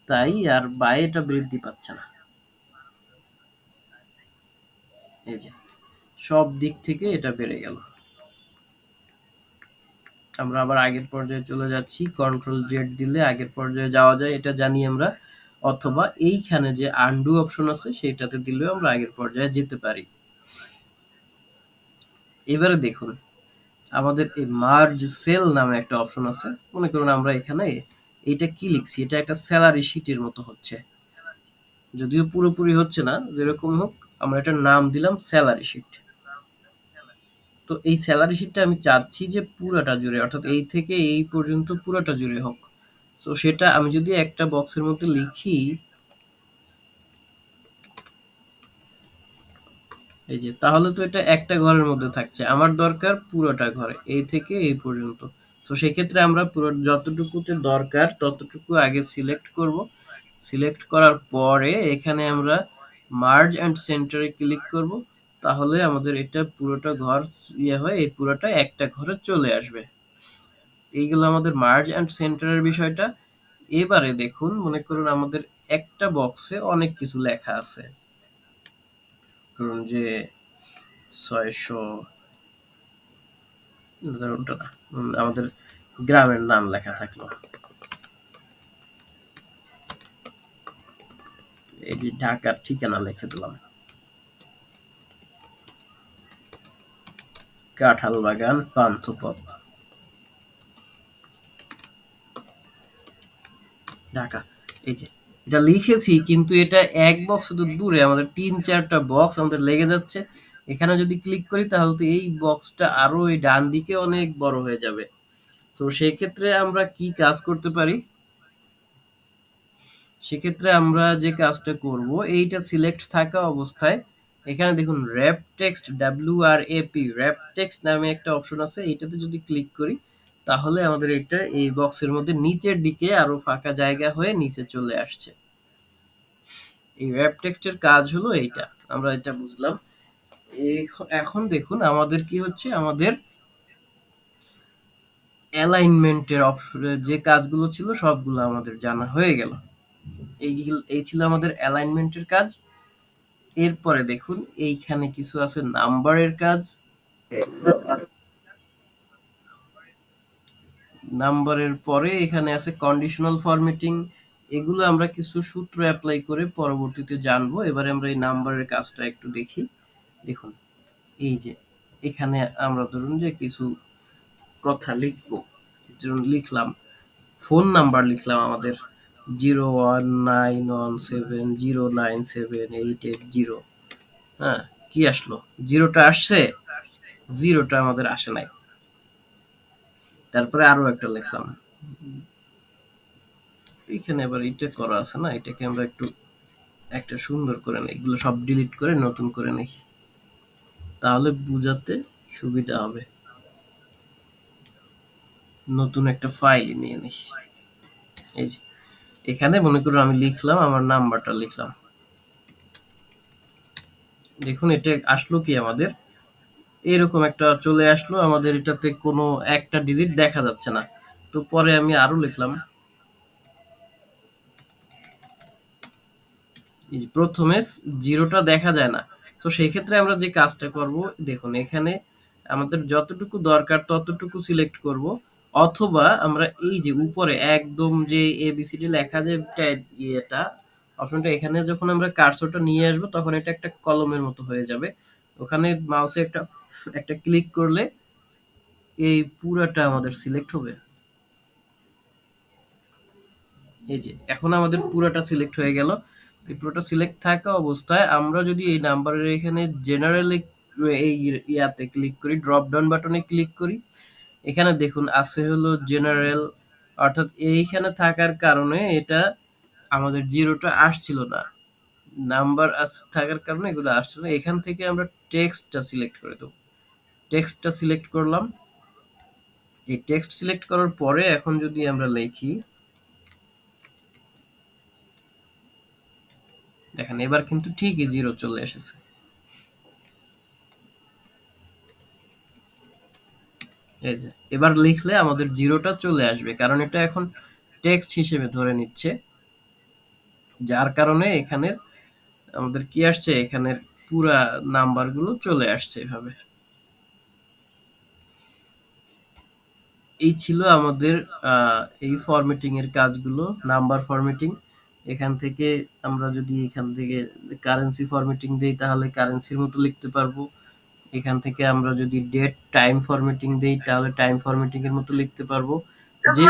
তাই আর বায়ে এটা বৃদ্ধি পাচ্ছে না। এই যে সব দিক থেকে এটা বেড়ে গেল। আমরা আবার আগের পর্যায়ে চলে যাচ্ছি, কন্ট্রোল জেড দিলে আগের পর্যায়ে যাওয়া যায়, এটা জানি আমরা। অথবা এইখানে যে আনডু অপশন আছে সেইটাতে দিলেও আমরা আগের পর্যায়ে যেতে পারি। এবারে দেখুন আমাদের এই মার্জ সেল নামে একটা অপশন আছে। মনে করুন আমরা এখানে এইটা কি লিখছি, এটা একটা স্যালারি শিটের মতো হচ্ছে, যদিও পুরোপুরি হচ্ছে না, যেরকম হোক আমরা এটার নাম দিলাম স্যালারি শিট। তো এই স্যালারি শিটটা আমি চাচ্ছি যে পুরাটা জুড়ে, অর্থাৎ এই থেকে এই পর্যন্ত পুরাটা জুড়ে হোক। তো সেটা আমি যদি একটা বক্সের মধ্যে লিখি, এই যে, তাহলে তো এটা একটা ঘরের মধ্যে থাকছে। আমার দরকার পুরোটা ঘরে, এই থেকে এই পর্যন্ত। তো সেক্ষেত্রে আমরা পুরো যতটুকুতে দরকার ততটুকু আগে সিলেক্ট করব। সিলেক্ট করার পরে এখানে আমরা মার্জ অ্যান্ড সেন্টারে ক্লিক করব। তাহলে আমাদের এটা পুরোটা ঘর ইয়ে হয়ে এই পুরোটা একটা ঘরে চলে আসবে। এইগুলো আমাদের মার্জ অ্যান্ড সেন্টারের বিষয়টা। এবারে দেখুন মনে করুন আমাদের একটা বক্সে অনেক কিছু লেখা আছে, ধরুন যে 600, ওটা না, আমাদের গ্রামের নাম লেখা থাকলো, এই যে ঢাকার ঠিকানা লিখে দিলাম, কাঁঠাল বাগান পান্থপথ ঢাকা। এই যে এটা লিখেছি, কিন্তু এটা এক বক্স তো দূরে, আমাদের 3-4টা বক্স আমাদের লেগে যাচ্ছে। এখানে যদি ক্লিক করি তাহলে তো এই বক্সটা আরো এই ডান দিকে অনেক বড় হয়ে যাবে। তো সেই ক্ষেত্রে আমরা কি কাজ করতে পারি, সেক্ষেত্রে আমরা যে কাজটা করব, এইটা সিলেক্ট থাকা অবস্থায় এখানে দেখুন rap text WRAP rap text নামে একটা অপশন আছে, এইটাতে যদি ক্লিক করি তাহলে আমাদের এটা এই বক্সের মধ্যে নিচের দিকে আরো ফাঁকা জায়গা হয়ে নিচে চলে আসছে। এই র্যাপ টেক্সটের কাজ হলো এইটা, আমরা এটা বুঝলাম। এখন দেখুন আমাদের কি হচ্ছে, আমাদের অ্যালাইনমেন্টের অপশন যে কাজগুলো ছিল সবগুলো আমাদের জানা হয়ে গেল। এই ছিল আমাদের অ্যালাইনমেন্টের কাজ। এরপরে দেখুন এইখানে কিছু আছে নাম্বারের কাজ। নাম্বারের পরে এখানে আছে কন্ডিশনাল ফরম্যাটিং। এগুলো আমরা কিছু সূত্র অ্যাপ্লাই করে পরবর্তীতে জানবো। এবারে আমরা এই নাম্বারের কাজটা একটু দেখি। দেখুন এই যে এখানে আমরা ধরুন যে কিছু কথা লিখবো, যেমন লিখলাম ফোন নাম্বার লিখলাম আমাদের 01917097880। হ্যাঁ, কি আসলো, জিরোটা আসছে, জিরোটা আমাদের আসে নাই। তারপরে আরো একটা লিখলাম, এখানে আবার এটা করা আছে না, এটাকে আমরা একটু একটা সুন্দর করে নেই, এগুলো সব ডিলিট করে নতুন করে নেই, তাহলে বুঝাতে সুবিধা হবে। নতুন একটা ফাইল নিয়ে নিই। এই যে এখানে মনে করুন আমি লিখলাম, আমার নাম্বারটা লিখলাম, দেখুন এটা আসলো কি আমাদের এরকম একটা চলে আসলো, আমাদের এটাতে কোনো একটা ডিজিট দেখা যাচ্ছে না। তো পরে আমি আরো লিখলাম, এই যে প্রথমে জিরোটা দেখা যায় না। তো সেই ক্ষেত্রে আমরা যে কাজটা করব, দেখুন এখানে আমাদের যতটুকু দরকার ততটুকু সিলেক্ট করব। অথবা আমরা এই যে উপরে একদম যে ABCD লেখা যে ইয়েটা অপশনটা, এখানে যখন আমরা কার্সরটা নিয়ে আসবো তখন এটা একটা কলমের মতো হয়ে যাবে। ওখানে মাউসে একটা একটা ক্লিক করলে এই পুরাটা আমাদের সিলেক্ট হবে। এই যে এখন আমাদের পুরাটা সিলেক্ট হয়ে গেল। এই পুরোটা সিলেক্ট থাকা অবস্থায় আমরা যদি এই নাম্বারের এখানে জেনারেলে এই ইয়াতে ক্লিক করি, ড্রপ ডাউন বাটনে ক্লিক করি, এখানে দেখুন আছে হলো জেনারেল, অর্থাৎ এইখানে থাকার কারণে এটা আমাদের জিরোটা আসছিল না। নাম্বার থাকার কারণে এগুলো আসছিল না। এখান থেকে আমরা টেক্সটটা সিলেক্ট করে দেবো। টেক্সটটা সিলেক্ট করলাম। এই টেক্সট সিলেক্ট করার পরে এখন যদি আমরা লিখি, দেখেন এবার কিন্তু ঠিকই জিরো চলে এসেছে। এই যে এবার লিখলে আমাদের জিরোটা চলে আসবে, কারণ এটা এখন টেক্সট হিসেবে ধরে নিচ্ছে, যার কারণে এখানে আমাদের কি আসছে, এখানের পুরা নাম্বারগুলো চলে আসছে এভাবে। এই ছিল আমাদের এই ফরম্যাটিং এর কাজগুলো, নাম্বার ফরম্যাটিং। এখান থেকে আমরা যদি এখান থেকে কারেন্সি ফরম্যাটিং দেই তাহলে কারেন্সির মতো লিখতে পারবো। এখান থেকে আমরা যদি ডেট টাইম ফরম্যাটিং দেই তাহলে টাইম ফরম্যাটিং এর মতো লিখতে পারবো। যে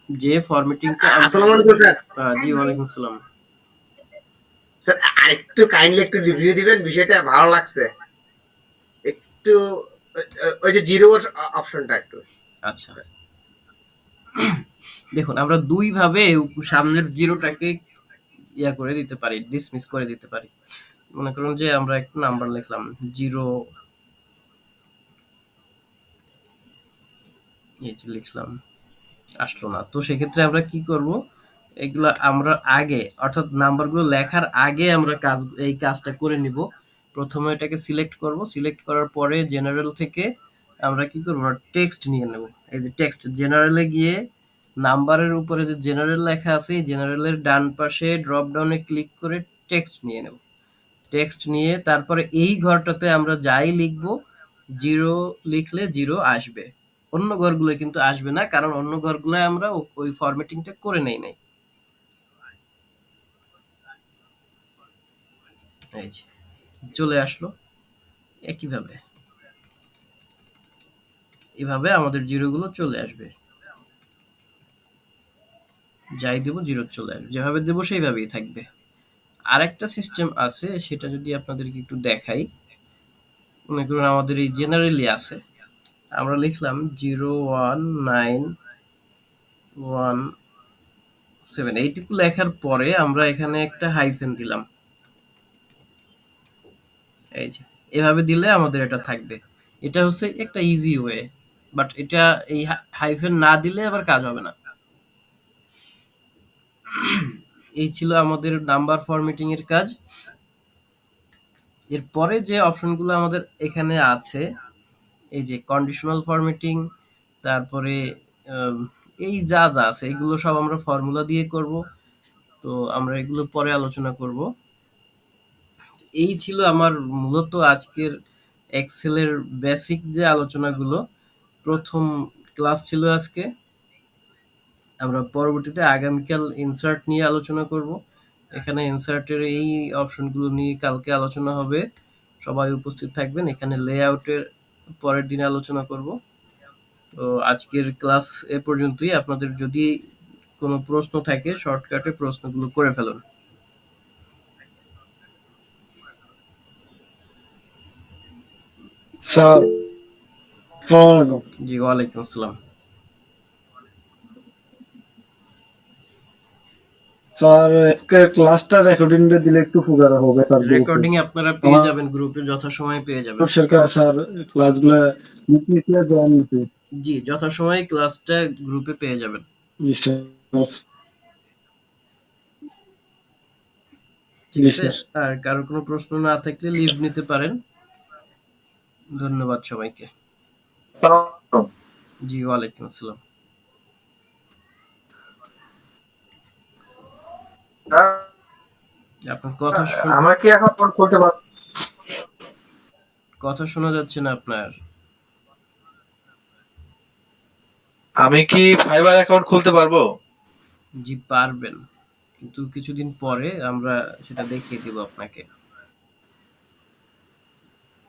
যে ফরম্যাটিংটা আসসালামু আলাইকুম স্যার। জি ওয়ালাইকুম আসসালাম। স্যার আরেকটু কাইন্ডলি একটু রিভিউ দিবেন, বিষয়টা ভালো লাগছে। একটু ওই যে জিরো অপশনটা একটু। আচ্ছা, দেখুন আমরা দুই ভাবে সামনের জিরোটাকে ইয়া করে দিতে পারি, ডিসমিস করে দিতে পারি। মনে করুন যে আমরা একটা নাম্বার লিখলাম জিরো, এই যে লিখলাম, আসলো না। তো সেক্ষেত্রে আমরা কি করব, এগুলো আমরা আগে অর্থাৎ নাম্বারগুলো লেখার আগে আমরা এই কাজটা করে নিব। প্রথমে এটাকে সিলেক্ট করব, সিলেক্ট করার পরে জেনারেল থেকে আমরা কি করব, টেক্সট নিয়ে নেব। এই যে টেক্সট জেনারেলে গিয়ে নাম্বারের উপরে যে জেনারেল লেখা আছে এই জেনারেলের ডান পাশে ড্রপ ডাউনে ক্লিক করে টেক্সট নিয়ে নেব। টেক্সট নিয়ে তারপরে এই ঘরটাতে আমরা যাই লিখব, জিরো লিখলে জিরো আসবে, অন্য ঘরগুলো কিন্তু আসবে না, কারণ অন্য ঘরগুলো আমরা ওই ফরম্যাটিংটা করে নেই নাই। এই যে চলে আসলো একইভাবে, এভাবে আমাদের জিরোগুলো চলে আসবে। যাই দেবো জিরো চলে আসবে, যেভাবে দেবো সেইভাবেই থাকবে। আরেকটা সিস্টেম আছে, সেটা যদি আপনাদেরকে একটু দেখাই। মনে করুন আমাদের এই জেনারেলি আছে, আমরা লিখলাম 01917, এইটুকু লেখার পরে আমরা এখানে একটা হাইফেন দিলাম। এই যে এভাবে দিলে আমাদের এটা থাকবে। এটা হচ্ছে একটা ইজি ওয়ে, বাট এটা এই হাইফেন না দিলে আবার কাজ হবে না। এই ছিল আমাদের নাম্বার ফরম্যাটিং এর কাজ। এরপরে যে অপশনগুলো আমাদের এখানে আছে, এই যে কন্ডিশনাল ফরম্যাটিং, তারপরে আম, এই যা যা আছে এগুলো সব আমরা ফর্মুলা দিয়ে করব। তো আমরা এগুলো পরে আলোচনা করব। এই ছিল আমার মূলত আজকের এক্সেলের বেসিক যে আলোচনাগুলো, প্রথম ক্লাস ছিল আজকে। আমরা পরবর্তীতে আগামীকাল ইনসার্ট নিয়ে আলোচনা করব। এখানে ইনসার্টের এই অপশনগুলো নিয়ে কালকে আলোচনা হবে। সবাই উপস্থিত থাকবেন। এখানে লেআউটের পরের দিনে আলোচনা করব। তো আজকের ক্লাস এ পর্যন্তই। আপনাদের যদি কোনো প্রশ্ন থাকে শর্টকাটে প্রশ্নগুলো করে ফেলুন। স্যার আসসালামু আলাইকুম। জি ওয়ালাইকুম আসসালাম। স্যার আজকে ক্লাসটা রেকর্ডিংটা দিলে একটু উপকার হবে স্যার গ্রুপে। রেকর্ডিং আপনারা পেয়ে আমার যাবেন, গ্রুপে যথাসময়ে পেয়ে যাবেন। সরকার স্যার ক্লাসগুলো নিতে দেওয়া নিতে। জি যথাসময়ে ক্লাসটা গ্রুপে পেয়ে যাবেন। জি স্যার। ঠিক জি আছে, স্যার। আর কারো কোনো প্রশ্ন না থাকলে লিভ নিতে পারেন। ধন্যবাদ সবাইকে। জি ওয়ালাইকুম আসসালাম। আপনার আমরা কি এখন করতে পারবো? কথা শোনা যাচ্ছে না আপনার। আমি কি ফাইবার অ্যাকাউন্ট খুলতে পারবো? জি পারবেন, কিন্তু কিছুদিন পরে আমরা সেটা দেখিয়ে দিব আপনাকে।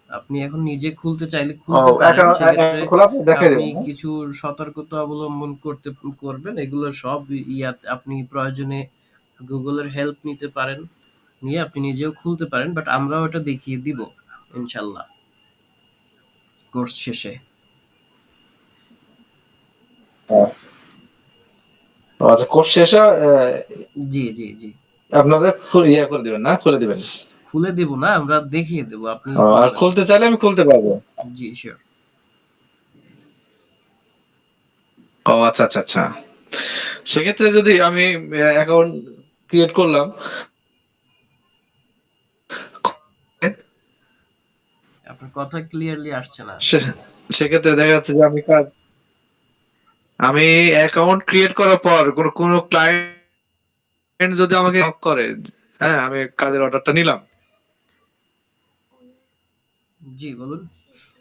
আপনি এখন নিজে খুলতে চাইলে ও খুলতে পারেন, সেক্ষেত্রে খোলা আপনি দেখাই আপনি দেবেন না? কিছু সতর্কতা অবলম্বন করবেন। এগুলো সব আপনি প্রয়োজনে গুগলের হেল্প নিতে পারেন, নিয়ে আপনি নিজেও খুলতে পারেন, বাট আমরা ওটা দেখিয়ে দিব ইনশাল্লাহ কোর্স শেষে। ও আচ্ছা, কোর্স শেষে জি জি জি, আপনাদের ফুল ইয়ে করে দিবেন না, খুলে দিবেন? খুলে দেব না, আমরা দেখিয়ে দেব, আপনি আর খুলবেন। খুলতে চাইলে আমি খুলতে পারবো? জি শিওর। ও আচ্ছা আচ্ছা আচ্ছা। সেক্ষেত্রে যদি আমি অ্যাকাউন্ট ক্রিয়েট করলাম, আপনার কথা ক্লিয়ারলি আসছে না। সে- সেক্ষেত্রে দেখা যাচ্ছে যে আমি অ্যাকাউন্ট ক্রিয়েট করার পর কোনো ক্লায়েন্ট যদি আমাকে নক করে, হ্যাঁ আমি কাজের অর্ডারটা নিলাম। জি বলুন।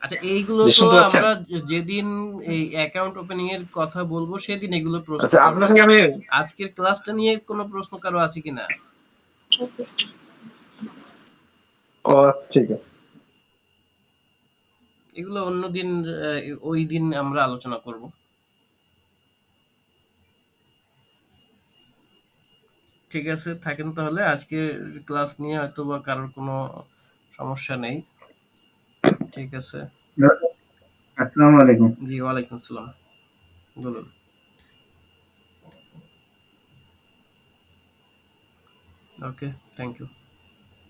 আচ্ছা, এইগুলো জি তো শুনতে পাচ্ছেন? আমরা যেদিন এই অ্যাকাউন্ট ওপেনিং এর কথা বলবো সেদিন এগুলো প্রশ্ন আচ্ছা, করব। আপনার থেকে আমি আজকের ক্লাসটা নিয়ে কোনো প্রশ্ন কারো আছে কিনা? ও আচ্ছা, ঠিক আছে। এগুলো অন্যদিন, ওই দিন আমরা আলোচনা করব। ঠিক আছে, থাকেন তাহলে। আজকে ক্লাস নিয়ে হয়তো বা কারোর কোনো সমস্যা নেই। ঠিক আছে। আসসালামু আলাইকুম। জি, ওয়ালাইকুম আসসালাম। বলুন। ওকে, থ্যাংক ইউ।